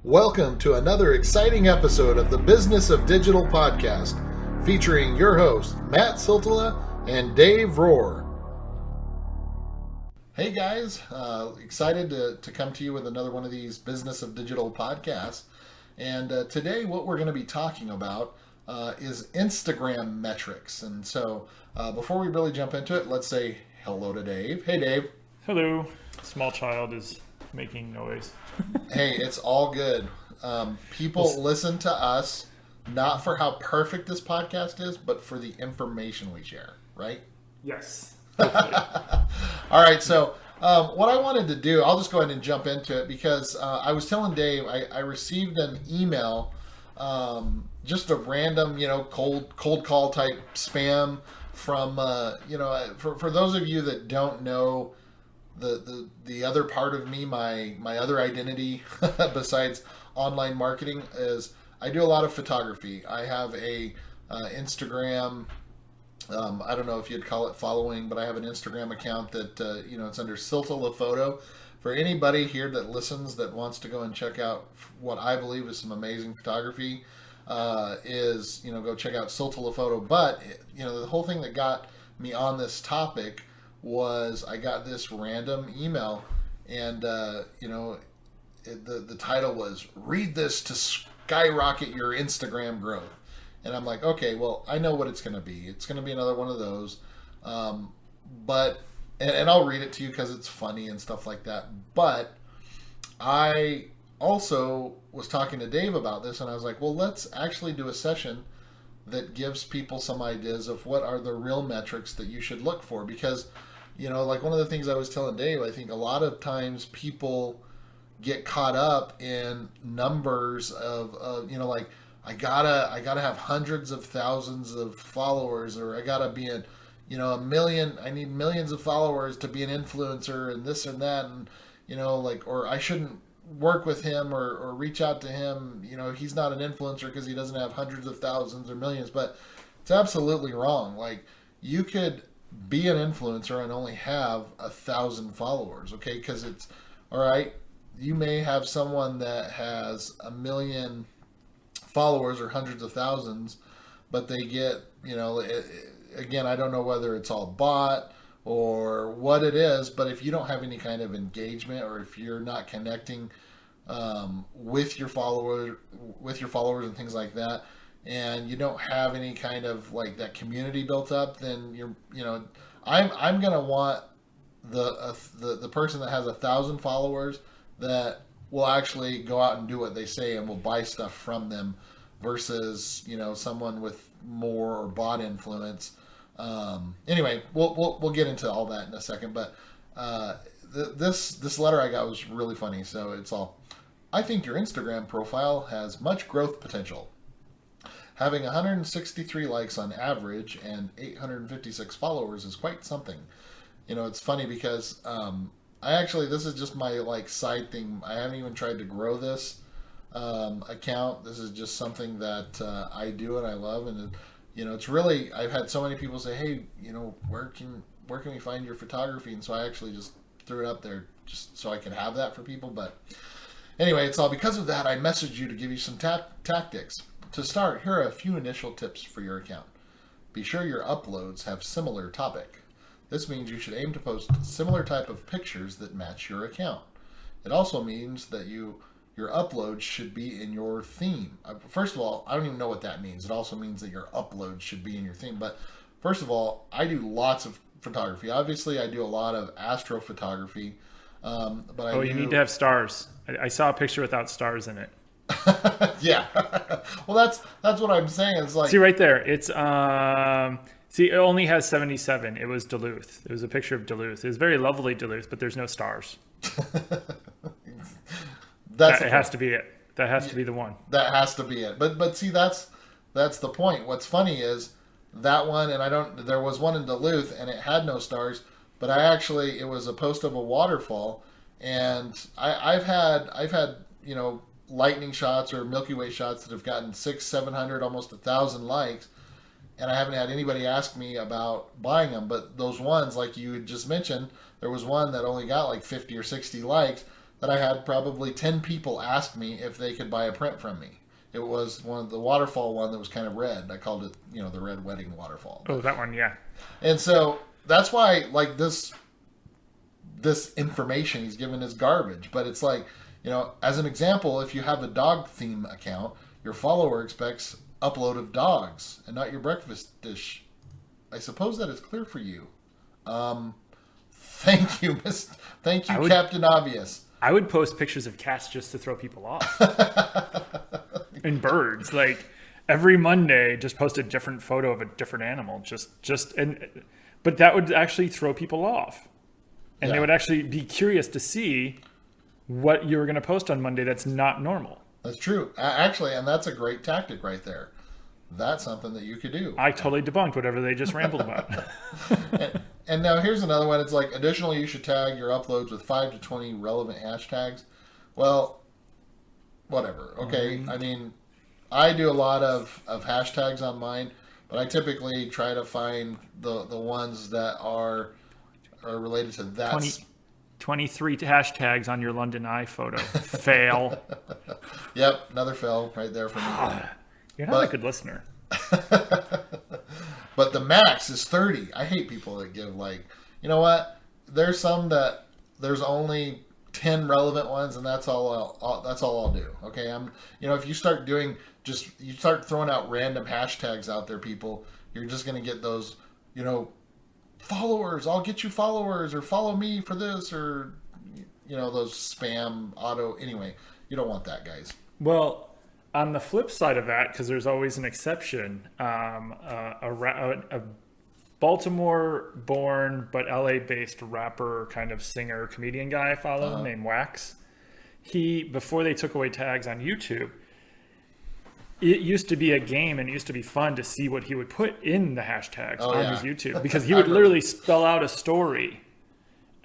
Welcome to another exciting episode of the Business of Digital podcast, featuring your hosts, Matt Siltala and Dave Rohr. Hey guys, excited to come to you with another one of these Business of Digital podcasts. And today what we're going to be talking about is Instagram metrics. And so before we really jump into it, let's say hello to Dave. Hey Dave. Hello. Small child is making noise. Hey, it's all good. People listen to us not for how perfect this podcast is, but for the information we share, right? Yes. All right, so what I wanted to do, I'll just go ahead and jump into it because I was telling Dave I received an email, just a random, cold call type spam from, for those of you that don't know the other part of me, my other identity besides online marketing is I do a lot of photography. I have a Instagram. I don't know if you'd call it following, but I have an Instagram account that, it's under Siltala Photo. For anybody here that listens that wants to go and check out what I believe is some amazing photography, go check out Siltala Photo. But, the whole thing that got me on this topic was I got this random email and, the title was, "Read this to skyrocket your Instagram growth." And I'm like, okay, well, I know what it's going to be. It's going to be another one of those. But I'll read it to you because it's funny and stuff like that. But I also was talking to Dave about this, and I was like, well, let's actually do a session that gives people some ideas of what are the real metrics that you should look for. Because, like one of the things I was telling Dave, I think a lot of times people get caught up in numbers of like, I gotta have hundreds of thousands of followers, or I gotta be a million. I need millions of followers to be an influencer, and this and that, and or I shouldn't work with him or reach out to him. He's not an influencer because he doesn't have hundreds of thousands or millions. But it's absolutely wrong. Like, you could be an influencer and only have 1,000 followers. Okay, because it's all right. You may have someone that has 1 million followers or hundreds of thousands, but they get, again, I don't know whether it's all bot or what it is, but if you don't have any kind of engagement, or if you're not connecting with your followers and things like that, and you don't have any kind of like that community built up, then I'm gonna want the person that has 1,000 followers that will actually go out and do what they say and will buy stuff from them versus, someone with more or bot influence. Anyway, we'll get into all that in a second, but this letter I got was really funny. So it's all, "I think your Instagram profile has much growth potential. Having 163 likes on average and 856 followers is quite something." It's funny because this is just my side thing. I haven't even tried to grow this account. This is just something that I do and I love, and it's really, I've had so many people say, "Hey, where can we find your photography?" And so I actually just threw it up there just so I could have that for people. But anyway, it's all because of that. I messaged you to give you some tactics. To start, here are a few initial tips for your account. Be sure your uploads have similar topic. This means you should aim to post similar type of pictures that match your account. It also means that your uploads should be in your theme. First of all, I don't even know what that means. It also means that your uploads should be in your theme. But first of all, I do lots of photography. Obviously, I do a lot of astrophotography. You need to have stars. I saw a picture without stars in it. Yeah. Well, that's what I'm saying. It's like, see right there. It's it only has 77. It was Duluth. It was a picture of Duluth. It was very lovely Duluth, but there's no stars. It has to be it. That has to be the one. That has to be it. But see, that's the point. What's funny is that one, and there was one in Duluth and it had no stars, but it was a post of a waterfall, and I've had lightning shots or Milky Way shots that have gotten 600, 700, almost 1,000 likes, and I haven't had anybody ask me about buying them. But those ones, like you just mentioned, there was one that only got like 50 or 60 likes. that I had probably 10 people ask me if they could buy a print from me. It was one of the waterfall one that was kind of red. I called it, the red wedding waterfall. Oh, that one, yeah. And so that's why, like, this information he's given is garbage. But it's like, as an example, if you have a dog theme account, your follower expects upload of dogs and not your breakfast dish. I suppose that is clear for you. Thank you, Captain Obvious. I would post pictures of cats just to throw people off. And birds, like every Monday, just post a different photo of a different animal. But that would actually throw people off, and they would actually be curious to see what you were going to post on Monday. That's not normal. That's true, actually, and that's a great tactic right there. That's something that you could do. I totally debunked whatever they just rambled about. And now here's another one. It's like, additionally, you should tag your uploads with 5 to 20 relevant hashtags. Well, whatever. Okay. I mean, I do a lot of hashtags on mine, but I typically try to find the ones that are related to that. 23 hashtags on your London Eye photo. Fail. Yep. Another fail right there for me. You're not a good listener. But the max is 30. I hate people that give, like, you know what? There's some that there's only 10 relevant ones, and that's all I'll do. Okay, if you start you start throwing out random hashtags out there, people, you're just gonna get those, followers. I'll get you followers, or follow me for this, or those spam auto. Anyway, you don't want that, guys. Well, on the flip side of that, because there's always an exception, a Baltimore-born but LA-based rapper, kind of singer, comedian guy I follow named Wax. Before they took away tags on YouTube, it used to be a game and it used to be fun to see what he would put in the hashtags on his YouTube, because he would literally spell out a story,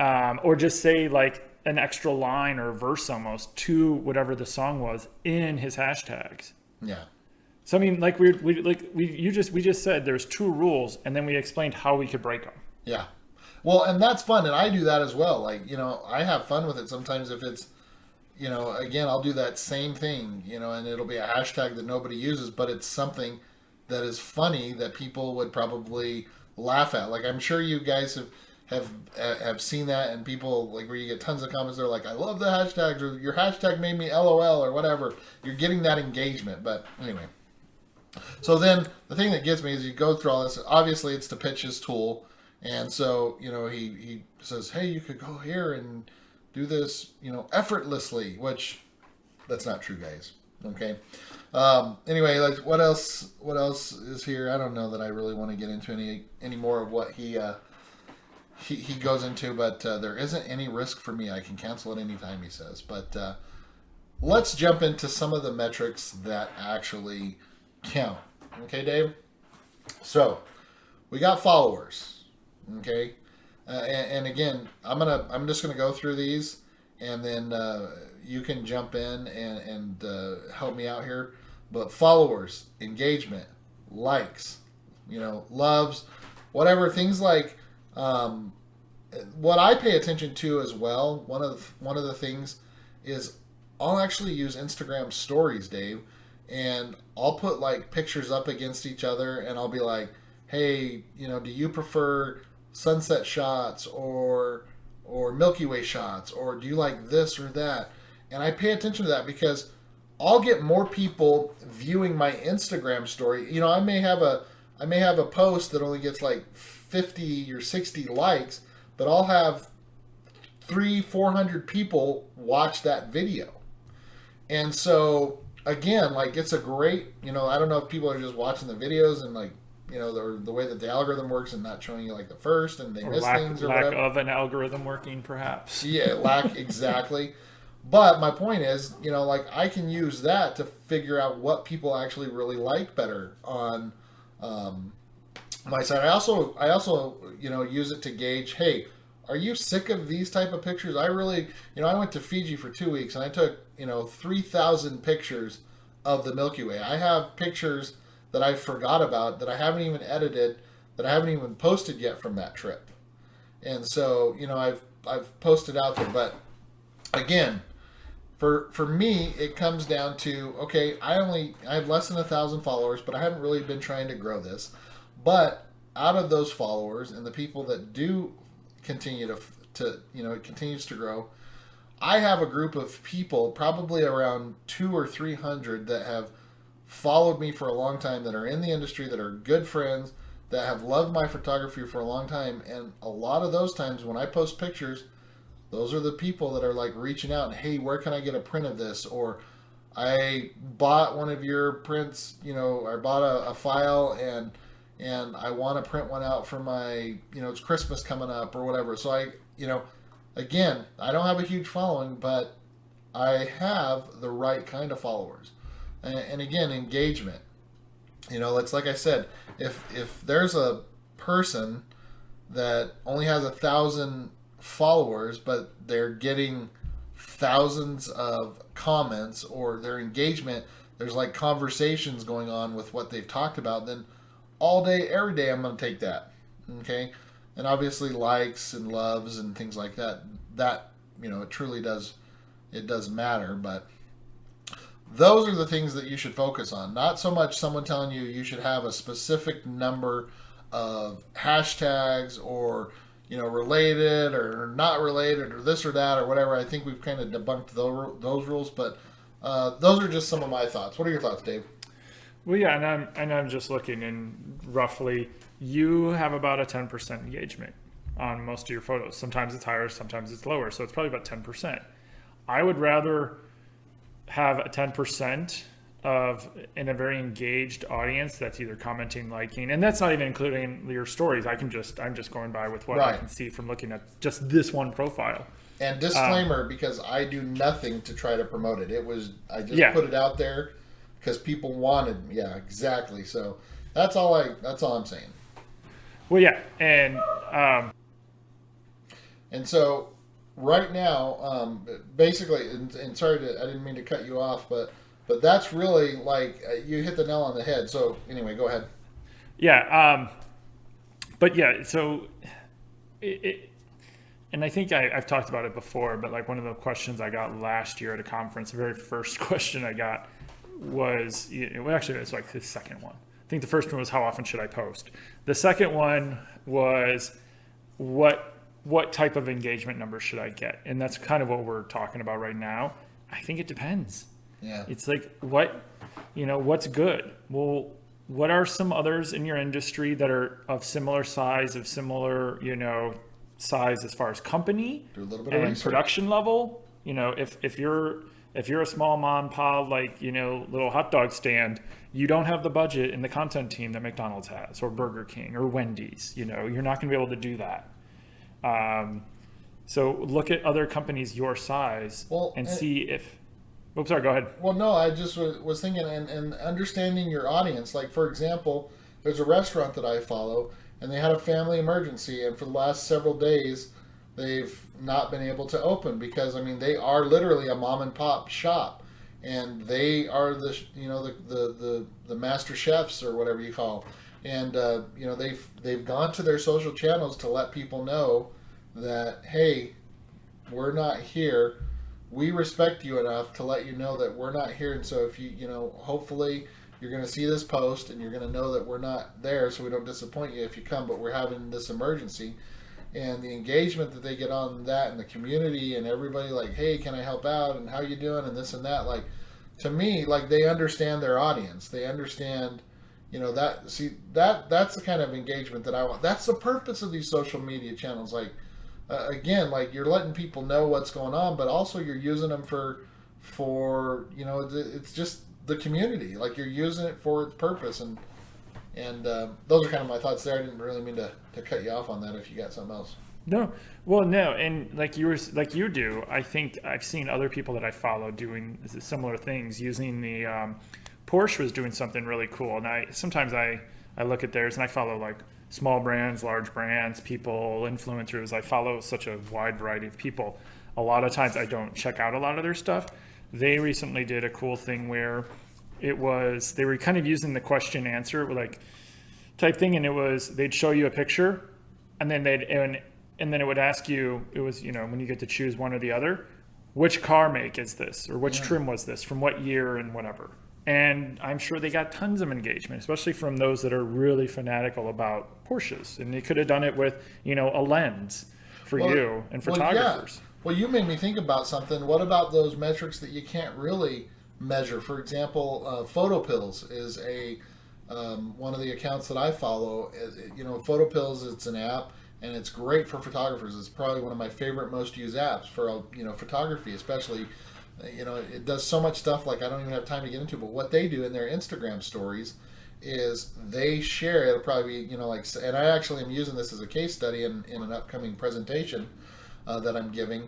or just say like an extra line or verse almost to whatever the song was in his hashtags. Yeah. So I mean, like we just said there's 2 rules, and then we explained how we could break them. Yeah. Well, and that's fun, and I do that as well. Like, I have fun with it sometimes. If it's, again, I'll do that same thing, and it'll be a hashtag that nobody uses, but it's something that is funny that people would probably laugh at. Like, I'm sure you guys have seen that, and people, like, where you get tons of comments, they're like, I love the hashtags, or your hashtag made me LOL, or whatever. You're getting that engagement. But anyway, so then the thing that gets me is you go through all this. Obviously, it's to pitch his tool, and so he says, hey, you could go here and do this effortlessly, which that's not true, guys. Okay. Anyway, like, what else is here? I don't know that I really want to get into any more of what he goes into, but there isn't any risk for me. I can cancel at any time, he says. But let's jump into some of the metrics that actually count. Okay, Dave? So we got followers. Okay, and again, I'm just gonna go through these, and then you can jump in and help me out here. But followers, engagement, likes, loves, whatever, things like. What I pay attention to as well, one of the things is I'll actually use Instagram stories, Dave, and I'll put like pictures up against each other, and I'll be like, hey, do you prefer sunset shots or Milky Way shots, or do you like this or that? And I pay attention to that because I'll get more people viewing my Instagram story. I may have a post that only gets like 50 or 60 likes, but I'll have 300-400 people watch that video. And so again, like, it's a great, I don't know if people are just watching the videos and like, the way that the algorithm works and not showing you like the first, and they miss things or whatever. Lack of an algorithm working, perhaps. Yeah, exactly. But my point is, like, I can use that to figure out what people actually really like better on my side. I also use it to gauge, hey, are you sick of these type of pictures? I really, I went to Fiji for 2 weeks and I took 3,000 pictures of the Milky Way. I have pictures that I forgot about, that I haven't even edited, that I haven't even posted yet from that trip. And so, I've posted out there, but again, for me, it comes down to, okay, I have less than 1,000 followers, but I haven't really been trying to grow this. But out of those followers and the people that do continue to it continues to grow, I have a group of people, probably around 200 or 300, that have followed me for a long time, that are in the industry, that are good friends, that have loved my photography for a long time. And a lot of those times when I post pictures, those are the people that are like reaching out and, hey, where can I get a print of this? Or I bought one of your prints, I bought a file, and I want to print one out for my, it's Christmas coming up or whatever. So again, I don't have a huge following, but I have the right kind of followers. And again, engagement. It's like I said, if there's a person that only has 1,000 followers, but they're getting thousands of comments, or their engagement, there's like conversations going on with what they've talked about, then all day, every day, I'm going to take that. Okay. And obviously likes and loves and things like that, it truly does, it does matter. But those are the things that you should focus on. Not so much someone telling you should have a specific number of hashtags, or related or not related, or this or that or whatever. I think we've kind of debunked those rules, but those are just some of my thoughts. What are your thoughts, Dave? Well, yeah, and I'm just looking, and roughly you have about a 10% engagement on most of your photos. Sometimes it's higher, sometimes it's lower, so it's probably about 10%. I would rather have a 10% in a very engaged audience that's either commenting, liking, and that's not even including your stories. I'm just going by with what I can see from looking at just this one profile. And disclaimer, because I do nothing to try to promote it. I just put it out there because people wanted. Yeah, exactly. So that's all I'm saying. Well, yeah, and so right now, basically, and sorry, I didn't mean to cut you off, but that's really like you hit the nail on the head. So anyway, go ahead. Yeah, but yeah, so and I think I've talked about it before, but like one of the questions I got last year at a conference, the very first question I got was, actually it's like the second one. I think the first one was, how often should I post? The second one was, what type of engagement numbers should I get? And that's kind of what we're talking about right now. I think it depends. Yeah. It's like, what's good? Well, what are some others in your industry that are of similar size, size as far as company and production level? If you're a small mom and pop, little hot dog stand, you don't have the budget in the content team that McDonald's has, or Burger King, or Wendy's. You're not going to be able to do that. So look at other companies your size and see if. Oops, sorry, go ahead. Well, no, I just was thinking, and understanding your audience. Like, for example, there's a restaurant that I follow, and they had a family emergency, and for the last several days, they've not been able to open because, they are literally a mom and pop shop, and they are the master chefs, or whatever you call, and they've gone to their social channels to let people know that, hey, we're not here. We respect you enough to let you know that we're not here. And so if hopefully you're going to see this post, and you're going to know that we're not there, so we don't disappoint you if you come, but we're having this emergency. And the engagement that they get on that in the community, and everybody like, hey, can I help out? And how you doing? And this and that. Like, to me, like, they understand their audience. They understand, that's the kind of engagement that I want. That's the purpose of these social media channels. Like, again, like, you're letting people know what's going on, but also you're using them for it's just the community. Like, you're using it for its purpose, and those are kind of my thoughts there. I didn't really mean to cut you off on that if you got something else. No, well, no, and like you do, I think I've seen other people that I follow doing similar things. Using the Porsche was doing something really cool, and sometimes I look at theirs, and I follow like small brands, large brands, people, influencers. I follow such a wide variety of people. A lot of times I don't check out a lot of their stuff. They recently did a cool thing where they were kind of using the question answer like type thing, and they'd show you a picture, and then then it would ask you, it was when you get to choose one or the other, which car make is this, or which trim was this, from what year and whatever. And I'm sure they got tons of engagement, especially from those that are really fanatical about Porsches. And they could have done it with, a lens for you and photographers. Well, you made me think about something. What about those metrics that you can't really measure? For example, PhotoPills is one of the accounts that I follow. PhotoPills, it's an app, and it's great for photographers. It's probably one of my favorite, most used apps for photography, especially. It does so much stuff like I don't even have time to get into. But what they do in their Instagram stories is they share. It'll probably be and I actually am using this as a case study in an upcoming presentation that I'm giving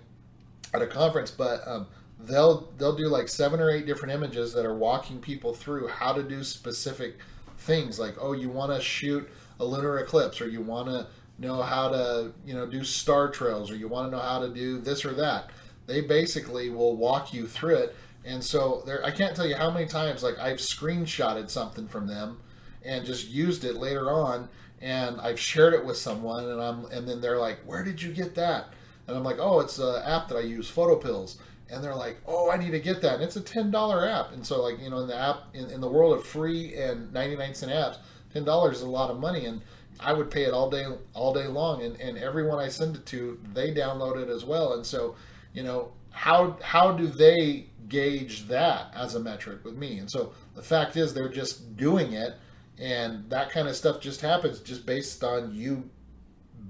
at a conference. But they'll do like 7 or 8 different images that are walking people through how to do specific things. Like, oh, you want to shoot a lunar eclipse, or you want to know how to do star trails, or you want to know how to do this or that. They basically will walk you through it. And so I can't tell you how many times like I've screenshotted something from them and just used it later on, and I've shared it with someone, and then they're like, "Where did you get that?" And I'm like, "Oh, it's an app that I use, PhotoPills." And they're like, "Oh, I need to get that." And it's a $10 app. And so in the app, in the world of free and 99-cent apps, $10 is a lot of money, and I would pay it all day long. And everyone I send it to, they download it as well. And so how do they gauge that as a metric with me? And so the fact is they're just doing it, and that kind of stuff just happens just based on you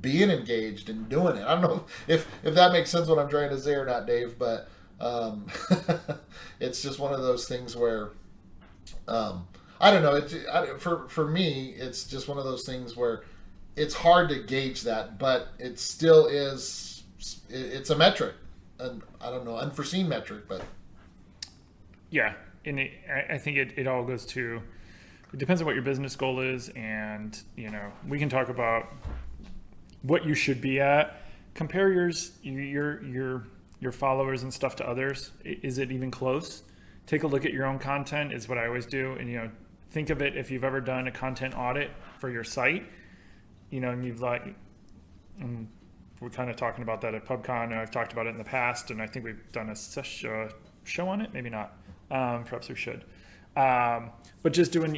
being engaged and doing it. I don't know if that makes sense what I'm trying to say or not, Dave, but it's just one of those things where I don't know. For me, it's just one of those things where it's hard to gauge that, but it still is. It's a metric. I don't know, unforeseen metric, but yeah, and I think it all goes to, it depends on what your business goal is, and we can talk about what you should be at. Compare your followers and stuff to others. Is it even close? Take a look at your own content is what I always do, and think of it if you've ever done a content audit for your site, and you've we're kind of talking about that at PubCon, and I've talked about it in the past, and I think we've done a show on it. Maybe not. Perhaps we should. But just doing,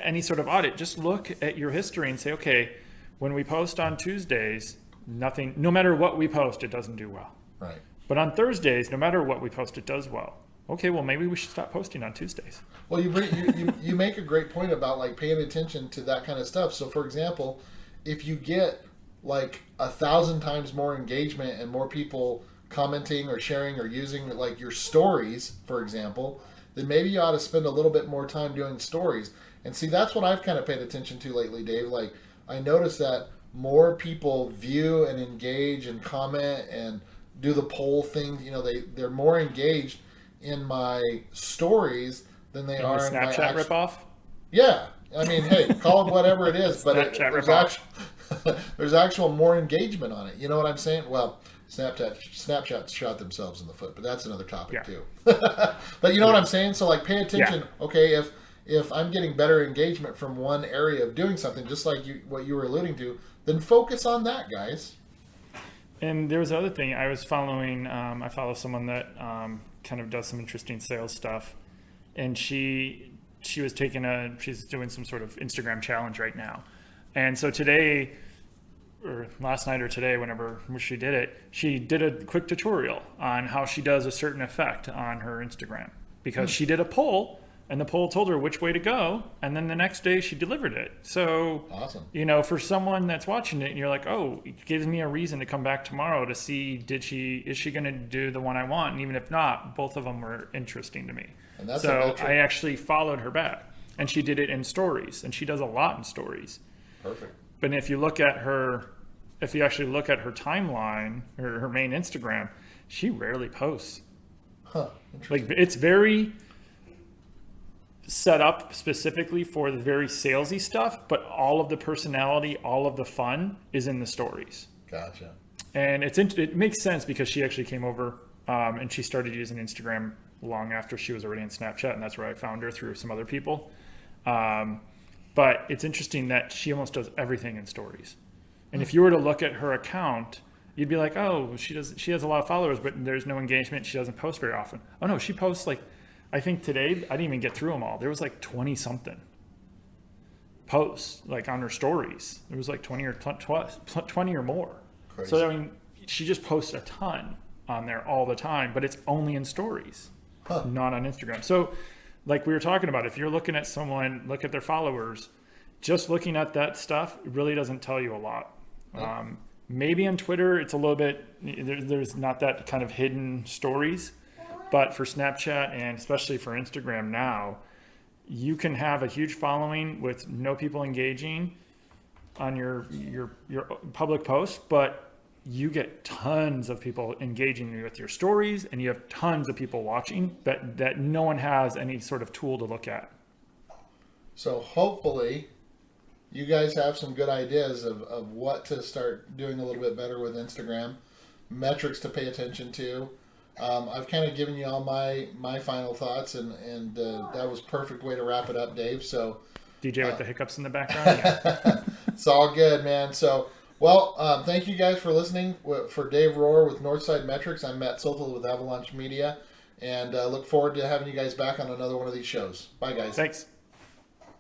any sort of audit, just look at your history and say, okay, when we post on Tuesdays, no matter what we post, it doesn't do well. Right. But on Thursdays, no matter what we post, it does well. Okay, well, maybe we should stop posting on Tuesdays. Well, you make a great point about like paying attention to that kind of stuff. So, for example, if you get like 1,000 times more engagement and more people commenting or sharing or using like your stories, for example, then maybe you ought to spend a little bit more time doing stories. And see, that's what I've kind of paid attention to lately, Dave. Like, I noticed that more people view and engage and comment and do the poll thing. They're more engaged in my stories than they are in my Snapchat ripoff. Yeah, I mean, hey, call it whatever it is, but there's actual more engagement on it. You know what I'm saying? Well, Snapchat shot themselves in the foot, but that's another topic too. But you know what I'm saying? So like, pay attention. Yeah. Okay, if I'm getting better engagement from one area of doing something, just like what you were alluding to, then focus on that, guys. And there was another thing I was following. I follow someone that kind of does some interesting sales stuff, and she was she's doing some sort of Instagram challenge right now. And so today, or last night or today, whenever she did it, she did a quick tutorial on how she does a certain effect on her Instagram, because she did a poll, and the poll told her which way to go, and then the next day she delivered it. So, awesome. For someone that's watching it, and you're like, oh, it gives me a reason to come back tomorrow to see is she going to do the one I want? And even if not, both of them were interesting to me. And that's so I actually followed her back, and she did it in stories, and she does a lot in stories. Perfect. But if you actually look at her timeline, or her main Instagram, she rarely posts. Huh. Like, it's very set up specifically for the very salesy stuff, but all of the personality, all of the fun is in the stories. Gotcha. And it makes sense because she actually came over and she started using Instagram long after she was already in Snapchat, and that's where I found her through some other people. But it's interesting that she almost does everything in stories. And if you were to look at her account you'd be like, oh, she has a lot of followers, but there's no engagement. She doesn't post very often. Oh no, she posts like, I think today I didn't even get through them all. There was like 20 something posts like on her stories. There was like 20 or more. Crazy. So I mean, she just posts a ton on there all the time, but it's only in stories, not on Instagram. So like we were talking about, if you're looking at someone, look at their followers, just looking at that stuff really doesn't tell you a lot. Maybe on Twitter, it's a little bit, there's not that kind of hidden stories, but for Snapchat and especially for Instagram now, you can have a huge following with no people engaging on your public posts, but you get tons of people engaging with your stories, and you have tons of people watching that no one has any sort of tool to look at. So hopefully you guys have some good ideas of what to start doing a little bit better with Instagram, metrics to pay attention to. I've kind of given you all my final thoughts, and that was a perfect way to wrap it up, Dave. So DJ with the hiccups in the background. Yeah. It's all good, man. So, well, thank you guys for listening. For Dave Rohr with Northside Metrics, I'm Matt Siltel with Avalanche Media, and look forward to having you guys back on another one of these shows. Bye, guys. Thanks.